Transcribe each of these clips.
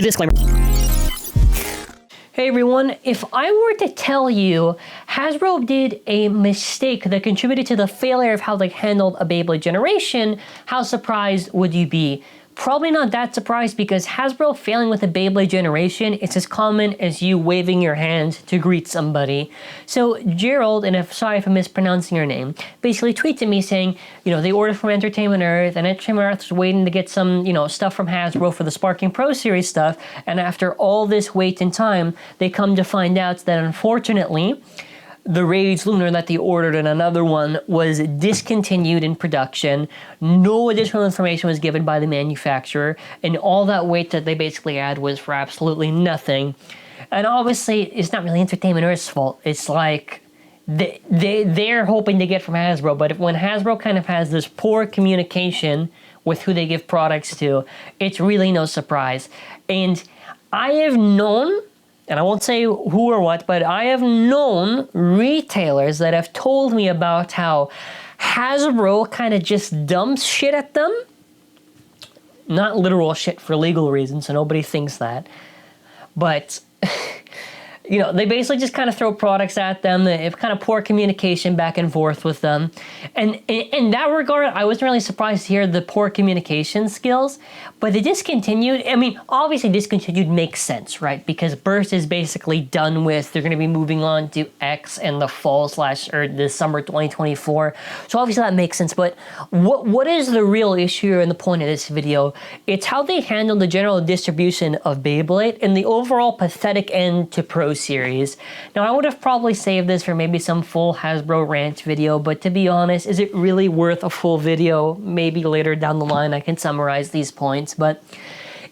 Disclaimer. Hey everyone, if I were to tell you Hasbro did a mistake that contributed to the failure of how they handled a Beyblade generation, how surprised would you be? Probably not that surprised, because Hasbro failing with a Beyblade generation is as common as you waving your hand to greet somebody. So Gerald, and sorry if I'm mispronouncing your name, basically tweeted me saying, they ordered from Entertainment Earth, and Entertainment Earth was waiting to get some, stuff from Hasbro for the Sparking Pro Series stuff, and after all this wait and time, they come to find out that unfortunately, the Rage Lunar that they ordered and another one was discontinued in production. No additional information was given by the manufacturer, and all that weight that they basically had was for absolutely nothing. And obviously, it's not really Entertainment Earth's fault. It's like they're hoping to get from Hasbro, but when Hasbro kind of has this poor communication with who they give products to, it's really no surprise. And I have known, and I won't say who or what, but I have known retailers that have told me about how Hasbro kind of just dumps shit at them. Not literal shit for legal reasons, so nobody thinks that. But they basically just kind of throw products at them. They have kind of poor communication back and forth with them. And in that regard, I wasn't really surprised to hear the poor communication skills. But the discontinued, obviously discontinued makes sense, right? Because Burst is basically done with. They're going to be moving on to X in the fall or the summer 2024. So obviously that makes sense. But what is the real issue and the point of this video? It's how they handle the general distribution of Beyblade and the overall pathetic end to Pro Series. Now, I would have probably saved this for maybe some full Hasbro rant video, but to be honest, is it really worth a full video? Maybe later down the line I can summarize these points, but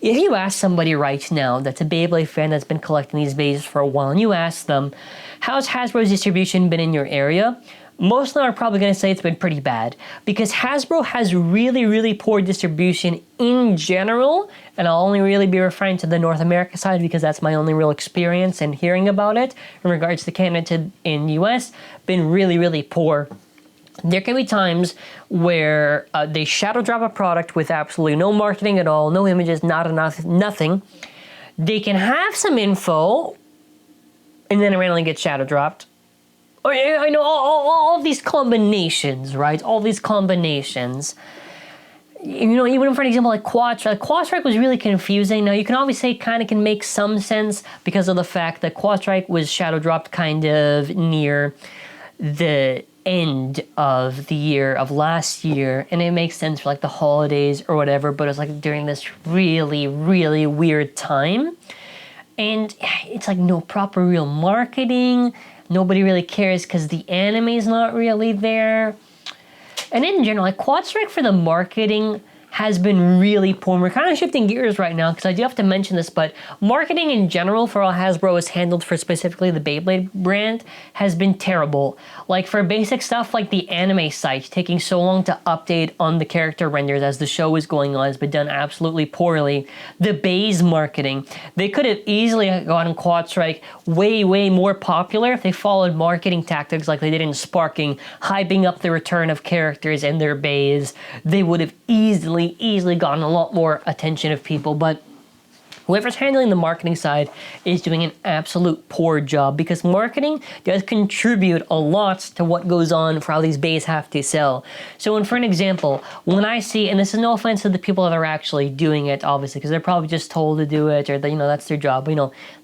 if you ask somebody right now that's a Beyblade fan that's been collecting these bases for a while, and you ask them, how's Hasbro's distribution been in your area? Most of them are probably going to say it's been pretty bad, because Hasbro has really, really poor distribution in general, and I'll only really be referring to the North America side because that's my only real experience and hearing about it. In regards to Canada and US, been really, really poor. There can be times where they shadow drop a product with absolutely no marketing at all, no images, not enough, nothing. They can have some info, and then it randomly gets shadow dropped. I know all these combinations, right? All these combinations. Even for an example like Quad Strike. Quad Strike was really confusing. Now, you can obviously kind of can make some sense because of the fact that Quad Strike was shadow dropped kind of near the end of the year of last year, and it makes sense for like the holidays or whatever, but it was like during this really, really weird time. And it's like no proper real marketing. Nobody really cares because the anime's not really there. And in general, like Quad Strike for the marketing has been really poor. We're kind of shifting gears right now because I do have to mention this, but marketing in general for all Hasbro is handled for specifically the Beyblade brand has been terrible. Like for basic stuff like the anime site taking so long to update on the character renders as the show is going on has been done absolutely poorly. The Bays marketing, they could have easily gotten Quad Strike way, way more popular if they followed marketing tactics like they did in Sparking, hyping up the return of characters and their Bays. They would have easily gotten a lot more attention of people, but whoever's handling the marketing side is doing an absolute poor job, because marketing does contribute a lot to what goes on for how these bays have to sell. So, for an example, when I see, and this is no offense to the people that are actually doing it, obviously, because they're probably just told to do it, or that's their job,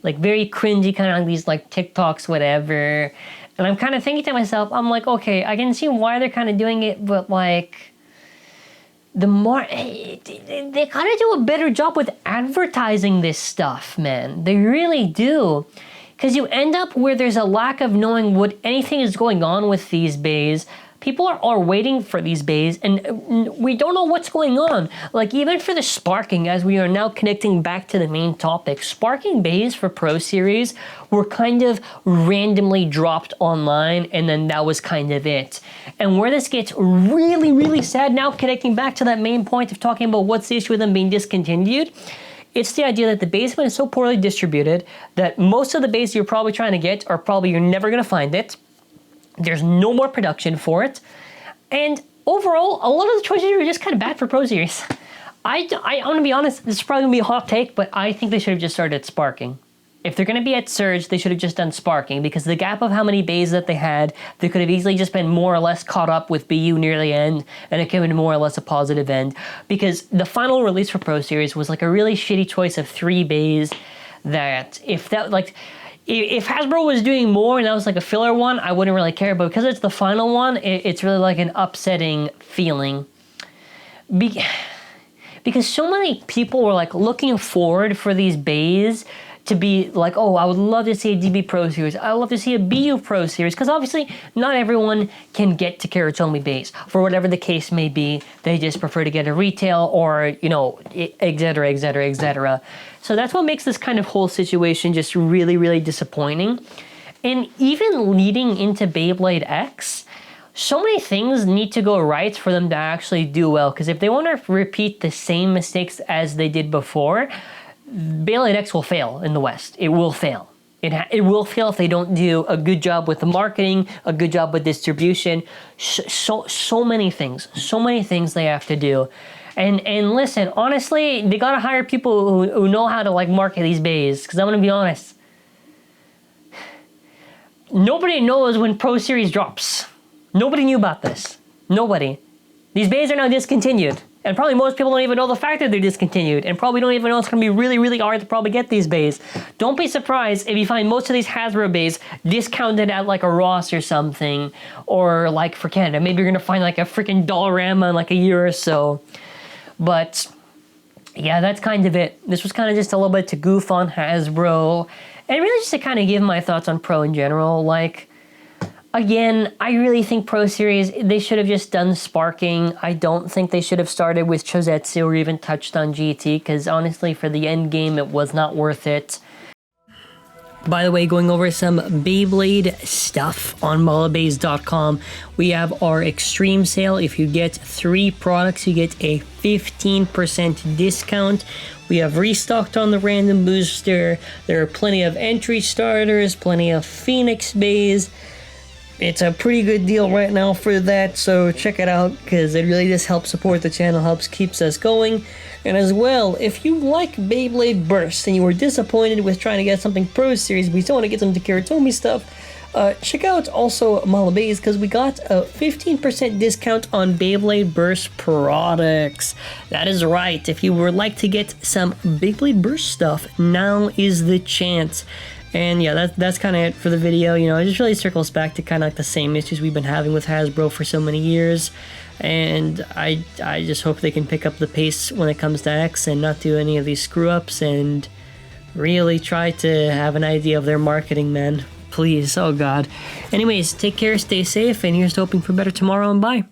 like very cringy kind of like these like TikToks, whatever. And I'm kind of thinking to myself, I'm like, okay, I can see why they're kind of doing it, but like, they kind of do a better job with advertising this stuff, man. They really do. Because you end up where there's a lack of knowing what anything is going on with these bays. People are waiting for these bays, and we don't know what's going on. Like, even for the Sparking, as we are now connecting back to the main topic, Sparking bays for Pro Series were kind of randomly dropped online, and then that was kind of it. And where this gets really, really sad, now connecting back to that main point of talking about what's the issue with them being discontinued, it's the idea that the basement is so poorly distributed that most of the bays you're probably trying to get are probably you're never going to find it. There's no more production for it. And overall, a lot of the choices are just kind of bad for Pro Series. I want to be honest, this is probably going to be a hot take, but I think they should have just started sparking. If they're going to be at Surge, they should have just done sparking, because the gap of how many bays that they had, they could have easily just been more or less caught up with BU near the end, and it could have been more or less a positive end. Because the final release for Pro Series was like a really shitty choice of 3 bays that if Hasbro was doing more and that was like a filler one, I wouldn't really care. But because it's the final one, it's really like an upsetting feeling. Because so many people were like looking forward for these bays to be like, oh, I would love to see a DB Pro Series. I would love to see a BU Pro Series. Because obviously, not everyone can get to Karatomi bays. For whatever the case may be, they just prefer to get a retail or, you know, et cetera, et cetera, et cetera. So that's what makes this kind of whole situation just really, really disappointing. And even leading into Beyblade X, so many things need to go right for them to actually do well. Because if they want to repeat the same mistakes as they did before, Beyblade X will fail in the West. It will fail. It will fail if they don't do a good job with the marketing, a good job with distribution. So many things they have to do. And listen, honestly, they gotta hire people who know how to like market these bays. Because I'm gonna be honest, nobody knows when Pro Series drops. Nobody knew about this. Nobody. These bays are now discontinued. And probably most people don't even know the fact that they're discontinued, and probably don't even know it's going to be really, really hard to probably get these bays. Don't be surprised if you find most of these Hasbro bays discounted at like a Ross or something, or like for Canada, maybe you're going to find like a freaking Dollarama in like a year or so. But yeah, that's kind of it. This was kind of just a little bit to goof on Hasbro, and really just to kind of give my thoughts on Pro in general. Like, again, I really think Pro Series, they should have just done sparking. I don't think they should have started with Chozetsu or even touched on GT, because honestly, for the end game, it was not worth it. By the way, going over some Beyblade stuff on malabays.com, we have our extreme sale. If you get 3 products, you get a 15% discount. We have restocked on the random booster. There are plenty of entry starters, plenty of Phoenix bays. It's a pretty good deal right now for that, so check it out, because it really does help support the channel, keeps us going. And as well, if you like Beyblade Burst and you were disappointed with trying to get something Pro Series, but you still want to get some Karatomi stuff, check out also Malabays, because we got a 15% discount on Beyblade Burst products. That is right. If you would like to get some Beyblade Burst stuff, now is the chance. And yeah, that's kind of it for the video. You know, it just really circles back to kind of like the same issues we've been having with Hasbro for so many years. And I just hope they can pick up the pace when it comes to X and not do any of these screw-ups and really try to have an idea of their marketing, man. Please, oh God. Anyways, take care, stay safe, and here's to hoping for better tomorrow, and bye.